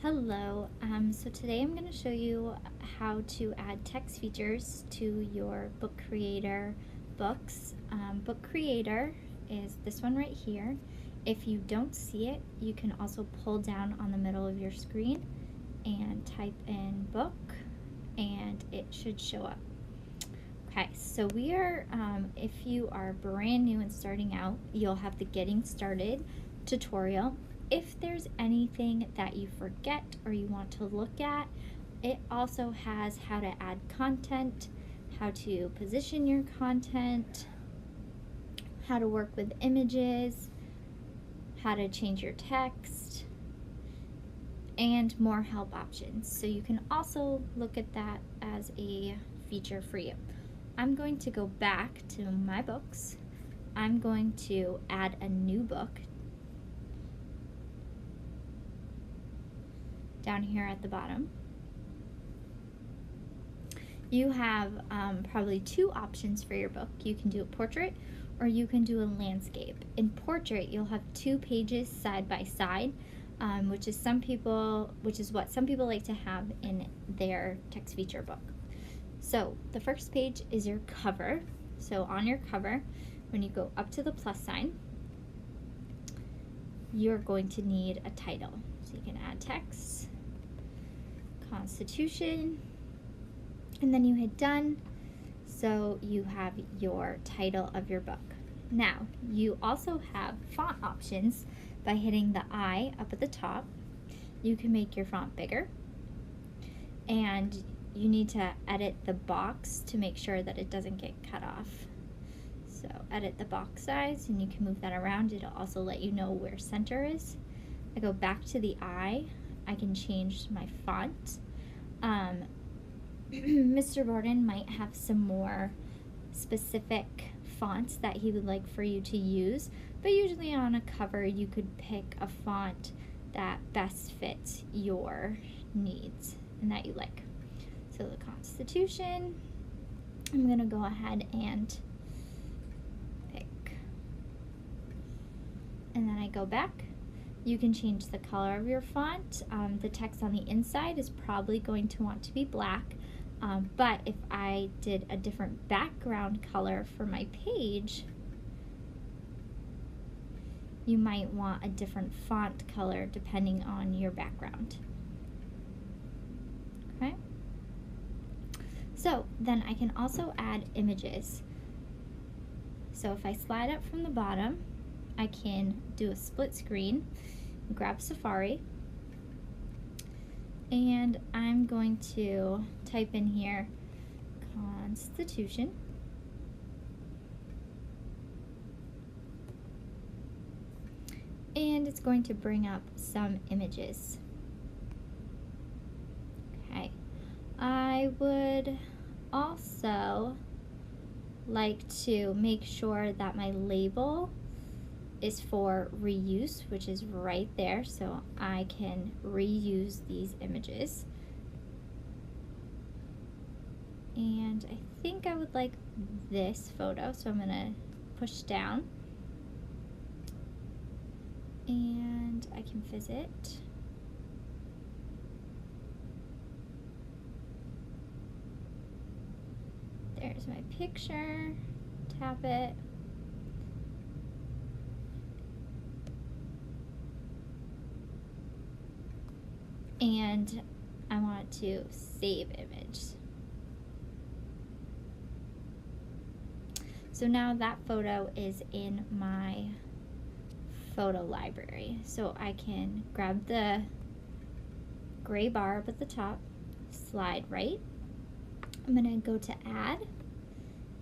Hello, so today I'm going to show you how to add text features to your Book Creator books. Book Creator is this one right here. If you don't see it, you can also pull down on the middle of your screen and type in book and it should show up. Okay, so we are, if you are brand new and starting out, you'll have the Getting Started tutorial. If there's anything that you forget or you want to look at, it also has how to add content, how to position your content, how to work with images, how to change your text, and more help options. So you can also look at that as a feature for you. I'm going to go back to my books. I'm going to add a new book down here at the bottom. You have probably two options for your book. You can do a portrait or you can do a landscape. In portrait, you'll have two pages side by side, which is what some people like to have in their text feature book. So the first page is your cover. So on your cover, when you go up to the plus sign, you're going to need a title. So you can add text, Constitution, and then you hit done. So you have your title of your book. Now, you also have font options by hitting the I up at the top. You can make your font bigger, and you need to edit the box to make sure that it doesn't get cut off. So edit the box size and you can move that around. It'll also let you know where center is. I go back to the I can change my font. Mr. Borden might have some more specific fonts that he would like for you to use, but usually on a cover you could pick a font that best fits your needs and that you like. So the Constitution, I'm going to go ahead and pick. And then I go back. You can change the color of your font. The text on the inside is probably going to want to be black, but if I did a different background color for my page, you might want a different font color depending on your background. Okay? So then I can also add images. So if I slide up from the bottom, I can do a split screen, grab Safari, and I'm going to type in here Constitution. And it's going to bring up some images. Okay. I would also like to make sure that my label is for reuse, which is right there, so I can reuse these images. And I think I would like this photo, so I'm gonna push down and I can visit. There's my picture, tap it. And I want to save image. So now that photo is in my photo library. So I can grab the gray bar up at the top, slide right. I'm gonna go to add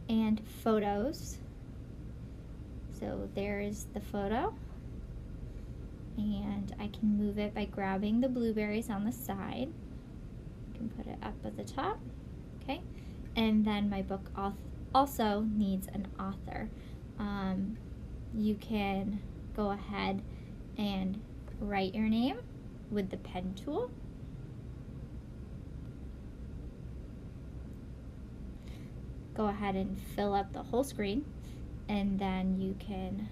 and photos. So there's the photo. And I can move it by grabbing the blueberries on the side. I can put it up at the top, okay? And then my book also needs an author. You can go ahead and write your name with the pen tool. Go ahead and fill up the whole screen, and then you can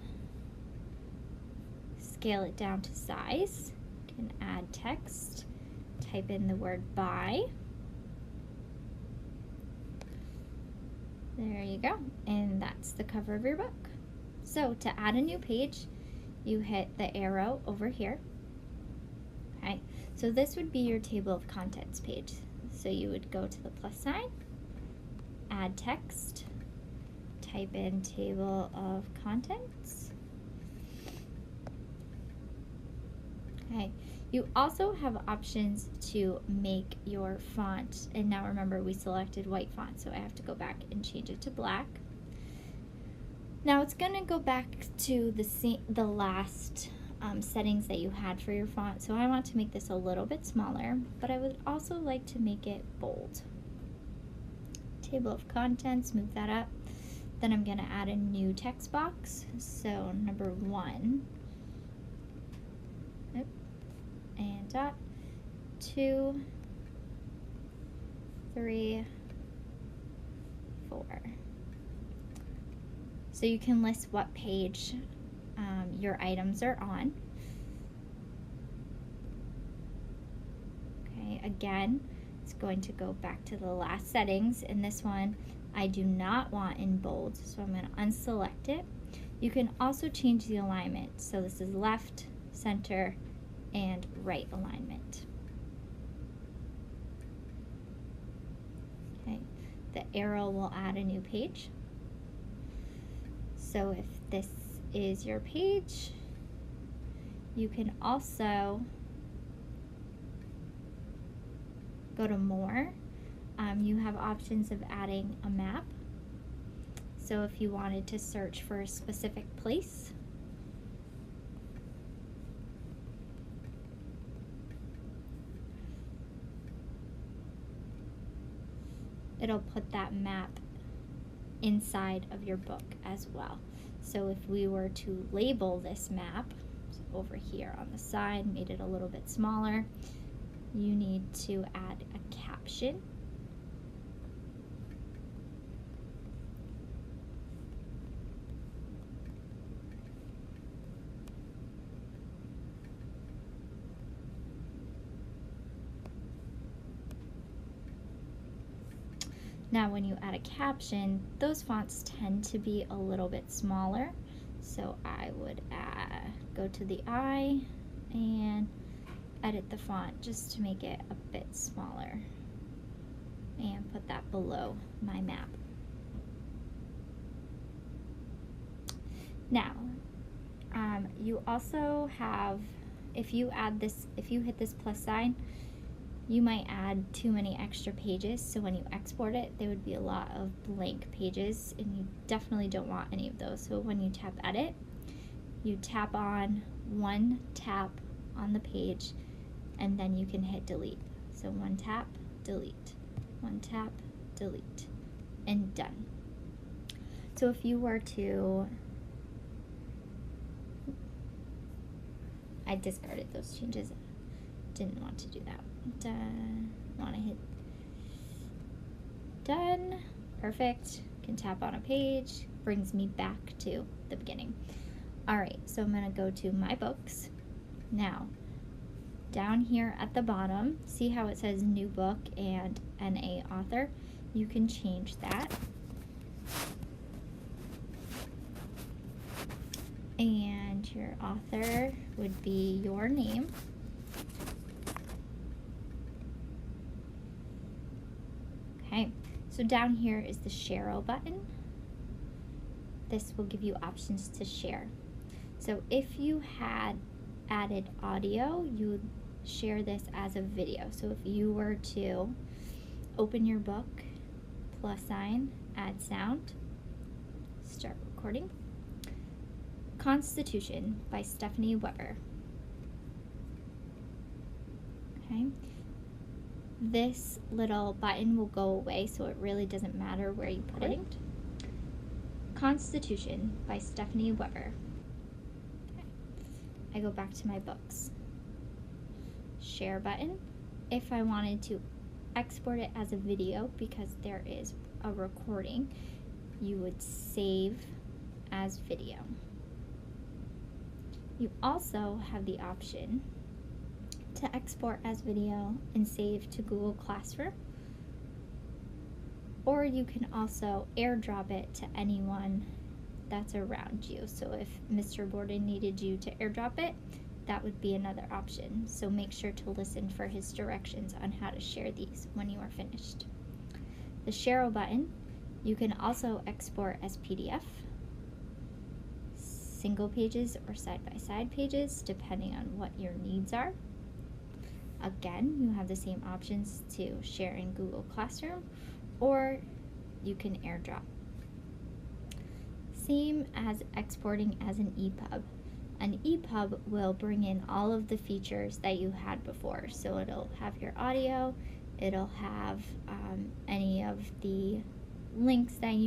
scale it down to size. You can add text type in the word buy. There you go, and that's the cover of your book. So to add a new page, you hit the arrow over here. Okay, so this would be your table of contents page. So you would go to the plus sign, add text, type in table of contents. Okay, you also have options to make your font, and now remember we selected white font, so I have to go back and change it to black. Now it's going to go back to the last settings that you had for your font, so I want to make this a little bit smaller, but I would also like to make it bold. Table of contents, move that up. Then I'm going to add a new text box, so number 1, and dot, 2, 3, 4. So you can list what page your items are on. Okay, again, it's going to go back to the last settings. In this one, I do not want in bold, so I'm going to unselect it. You can also change the alignment. So this is left, center, and right alignment. Okay, the arrow will add a new page. So if this is your page, you can also go to more. You have options of adding a map. So if you wanted to search for a specific place, it'll put that map inside of your book as well. So if we were to label this map, so over here on the side, made it a little bit smaller, you need to add a caption. Now when you add a caption, those fonts tend to be a little bit smaller. So I would go to the eye and edit the font just to make it a bit smaller and put that below my map. Now, you also have, if you hit this plus sign, you might add too many extra pages, so when you export it, there would be a lot of blank pages, and you definitely don't want any of those. So when you tap edit, you tap on one tap on the page, and then you can hit delete. So one tap, delete, one tap, delete, and done. So if you were to, I discarded those changes, didn't want to do that. Want to hit done. Perfect. Can tap on a page, brings me back to the beginning. Alright, so I'm going to go to my books. Now, down here at the bottom, see how it says new book and NA author? You can change that. And your author would be your name. Okay, so down here is the share button. This will give you options to share. So if you had added audio, you would share this as a video. So if you were to open your book, plus sign, add sound, start recording. Constitution by Stephanie Weber. Okay. This little button will go away, so it really doesn't matter where you put it. Constitution by Stephanie Weber. Okay. I go back to my books. Share button. If I wanted to export it as a video, because there is a recording, you would save as video. You also have the option to export as video and save to Google Classroom. Or you can also airdrop it to anyone that's around you. So if Mr. Borden needed you to airdrop it, that would be another option. So make sure to listen for his directions on how to share these when you are finished. The Share button, you can also export as PDF, single pages or side-by-side pages, depending on what your needs are. Again, you have the same options to share in Google Classroom, or you can airdrop. Same as exporting as an EPUB. An EPUB will bring in all of the features that you had before. So it'll have your audio, it'll have any of the links that you